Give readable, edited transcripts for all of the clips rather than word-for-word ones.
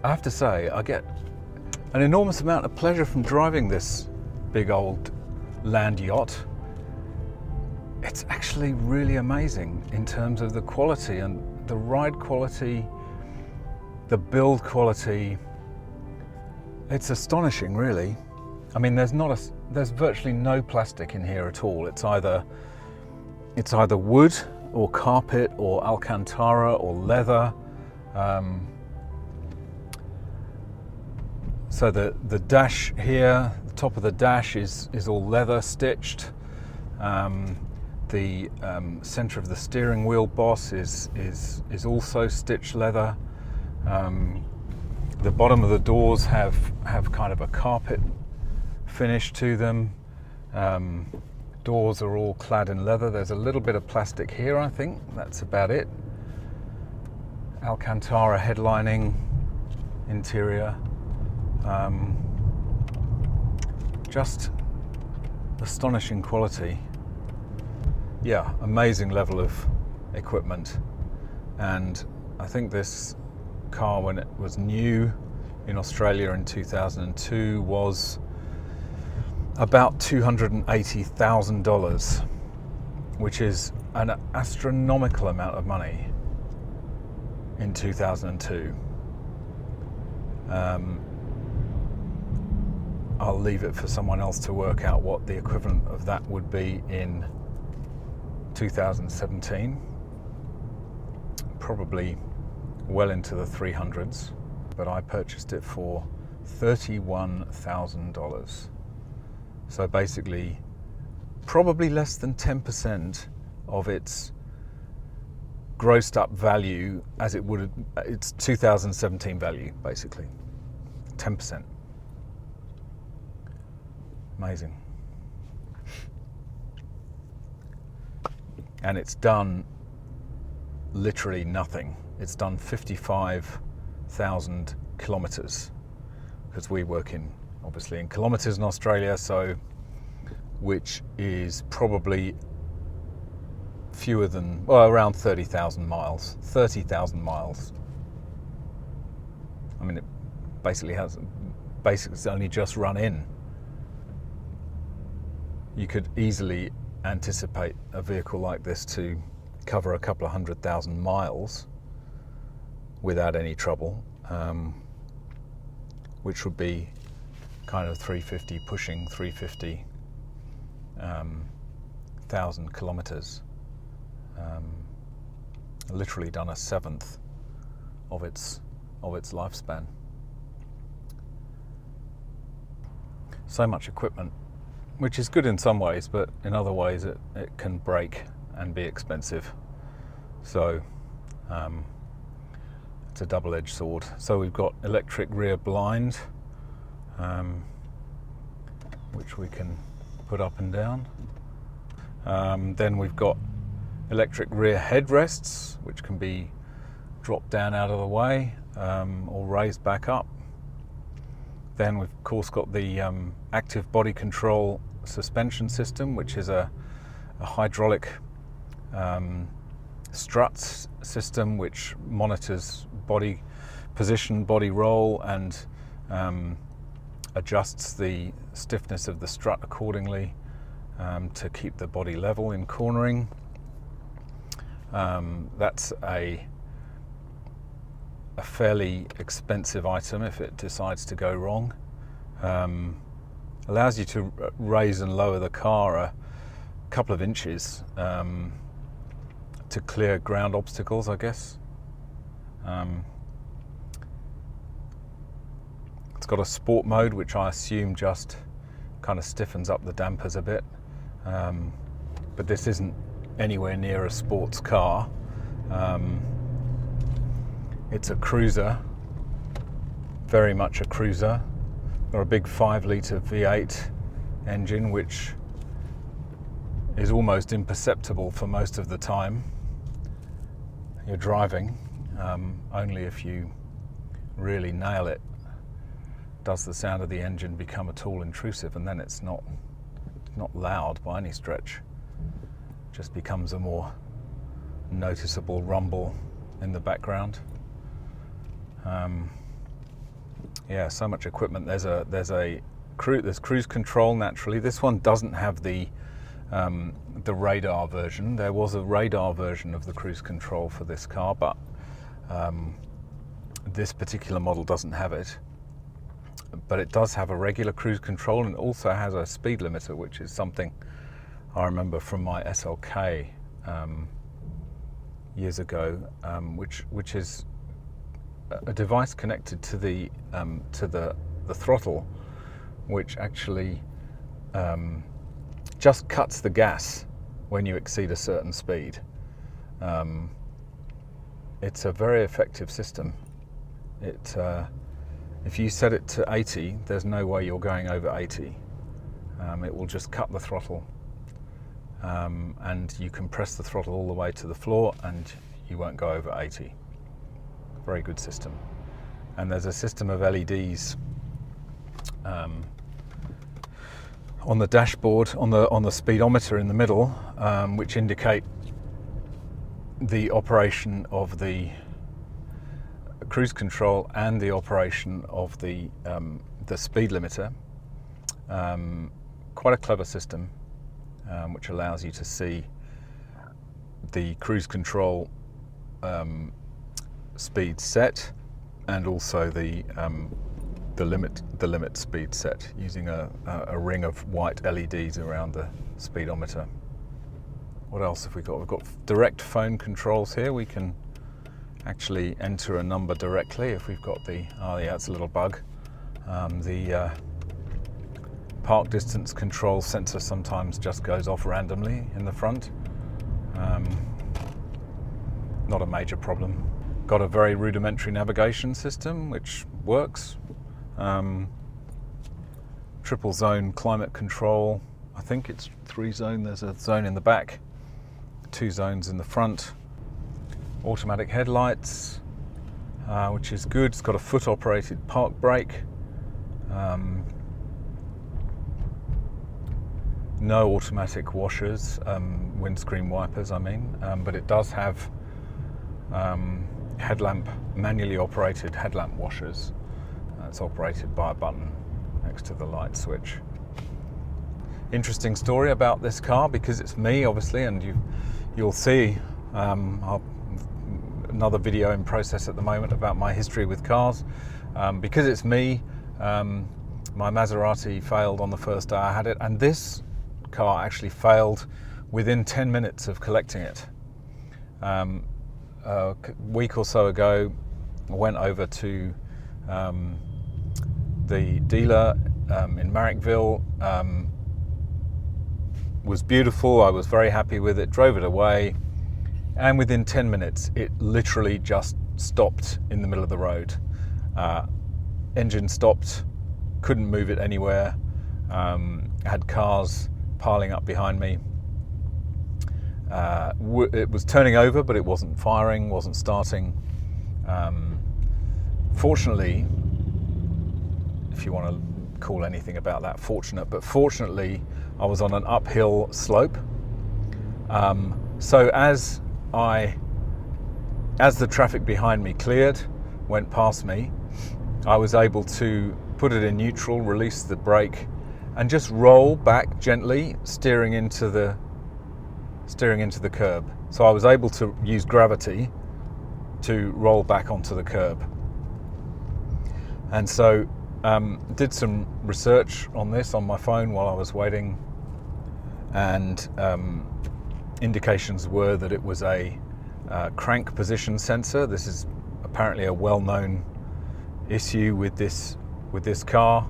I have to say, I get an enormous amount of pleasure from driving this big old land yacht. It's actually really amazing in terms of the quality and the ride quality, the build quality. It's astonishing, really. I mean, there's virtually no plastic in here at all. It's either wood or carpet or Alcantara or leather. So the dash here, the top of the dash is all leather stitched. The center of the steering wheel boss is also stitched leather. The bottom of the doors have kind of a carpet finish to them. Doors are all clad in leather. There's a little bit of plastic here, I think. That's about it. Alcantara headlining, interior. Just astonishing quality. Yeah, amazing level of equipment. And I think this car, when it was new in Australia in 2002, was about $280,000, which is an astronomical amount of money in 2002. I'll leave it for someone else to work out what the equivalent of that would be in 2017. Probably well into the 300s, but I purchased it for $31,000. So basically, probably less than 10% of its grossed up value as it would, its 2017 value, basically. 10%. Amazing. And it's done literally nothing. It's done 55,000 kilometers, because we work in, obviously, in kilometers in Australia, so which is probably fewer than, well, around 30,000 miles. 30,000 miles. I mean, it basically it's only just run in. You could easily anticipate a vehicle like this to cover a couple of 100,000 miles without any trouble, which would be kind of 350, pushing 350,000 kilometers. Literally done a seventh of its lifespan. So much equipment, which is good in some ways, but in other ways it can break and be expensive. So it's a double-edged sword. So we've got electric rear blind, which we can put up and down. Then we've got electric rear headrests, which can be dropped down out of the way or raised back up. Then we've of course got the active body control suspension system, which is a hydraulic struts system which monitors body position, body roll, and adjusts the stiffness of the strut accordingly to keep the body level in cornering. That's a fairly expensive item if it decides to go wrong. Allows you to raise and lower the car a couple of inches to clear ground obstacles, I guess. It's got a sport mode, which I assume just kind of stiffens up the dampers a bit, but this isn't anywhere near a sports car. It's a cruiser, very much a cruiser. Got a big 5-litre V8 engine, which is almost imperceptible for most of the time you're driving. Only if you really nail it does the sound of the engine become at all intrusive, and then it's not loud by any stretch. It just becomes a more noticeable rumble in the background. Yeah, so much equipment. There's cruise control naturally. This one doesn't have the radar version. There was a radar version of the cruise control for this car, but this particular model doesn't have it. But it does have a regular cruise control, and it also has a speed limiter, which is something I remember from my SLK years ago, which is a device connected to the throttle, which actually just cuts the gas when you exceed a certain speed. It's a very effective system. If you set it to 80, there's no way you're going over 80. It will just cut the throttle, and you can press the throttle all the way to the floor and you won't go over 80. Very good system. And there's a system of LEDs on the dashboard, on the speedometer in the middle, which indicate the operation of the cruise control and the operation of the speed limiter. Quite a clever system, which allows you to see the cruise control speed set, and also the limit speed set, using a ring of white LEDs around the speedometer. What else have we got? We've got direct phone controls here. We can actually enter a number directly if we've got the, oh yeah, it's a little bug. The park distance control sensor sometimes just goes off randomly in the front. Not a major problem. Got a very rudimentary navigation system which works. Triple zone climate control. I think it's 3 zone. There's a zone in the back, 2 zones in the front. Automatic headlights, which is good. It's got a foot operated park brake. No automatic washers, windscreen wipers I mean, but it does have manually operated headlamp washers. It's operated by a button next to the light switch. Interesting story about this car, because it's me obviously, and you'll see another video in process at the moment about my history with cars. Because it's me, my Maserati failed on the first day I had it, and this car actually failed within 10 minutes of collecting it. A week or so ago, I went over to the dealer in Marrickville. Was beautiful, I was very happy with it, drove it away, and within 10 minutes it literally just stopped in the middle of the road. Engine stopped, couldn't move it anywhere, had cars piling up behind me. It was turning over, but it wasn't firing, wasn't starting. Fortunately, if you want to call anything about that fortunate, but fortunately I was on an uphill slope. So as the traffic behind me cleared, went past me, I was able to put it in neutral, release the brake, and just roll back gently, steering into the curb. So I was able to use gravity to roll back onto the curb. And so did some research on this on my phone while I was waiting, and indications were that it was a crank position sensor. This is apparently a well-known issue with this car,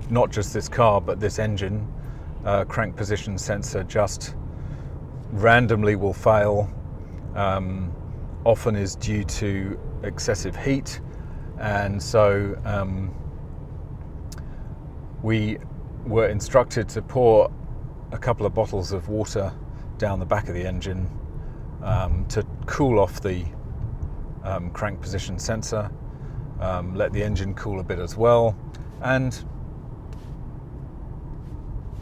not just this car, but this engine. Crank position sensor just randomly will fail. Often is due to excessive heat, and so we were instructed to pour a couple of bottles of water down the back of the engine to cool off the crank position sensor, let the engine cool a bit as well, and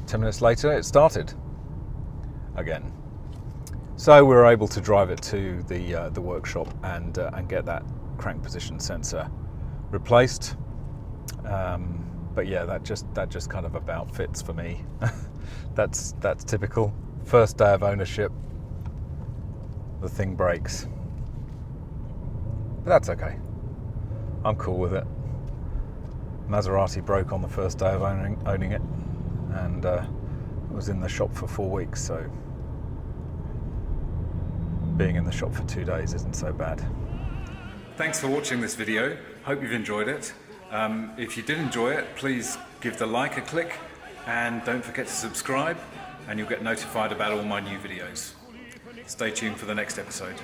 10 minutes later it started again. So we were able to drive it to the workshop and get that crank position sensor replaced. But yeah, that just kind of about fits for me. That's typical. First day of ownership, the thing breaks. But that's okay. I'm cool with it. Maserati broke on the first day of owning it, and was in the shop for 4 weeks, so being in the shop for 2 days isn't so bad. Thanks for watching this video. Hope you've enjoyed it. If you did enjoy it, please give the like a click, and don't forget to subscribe, and you'll get notified about all my new videos. Stay tuned for the next episode.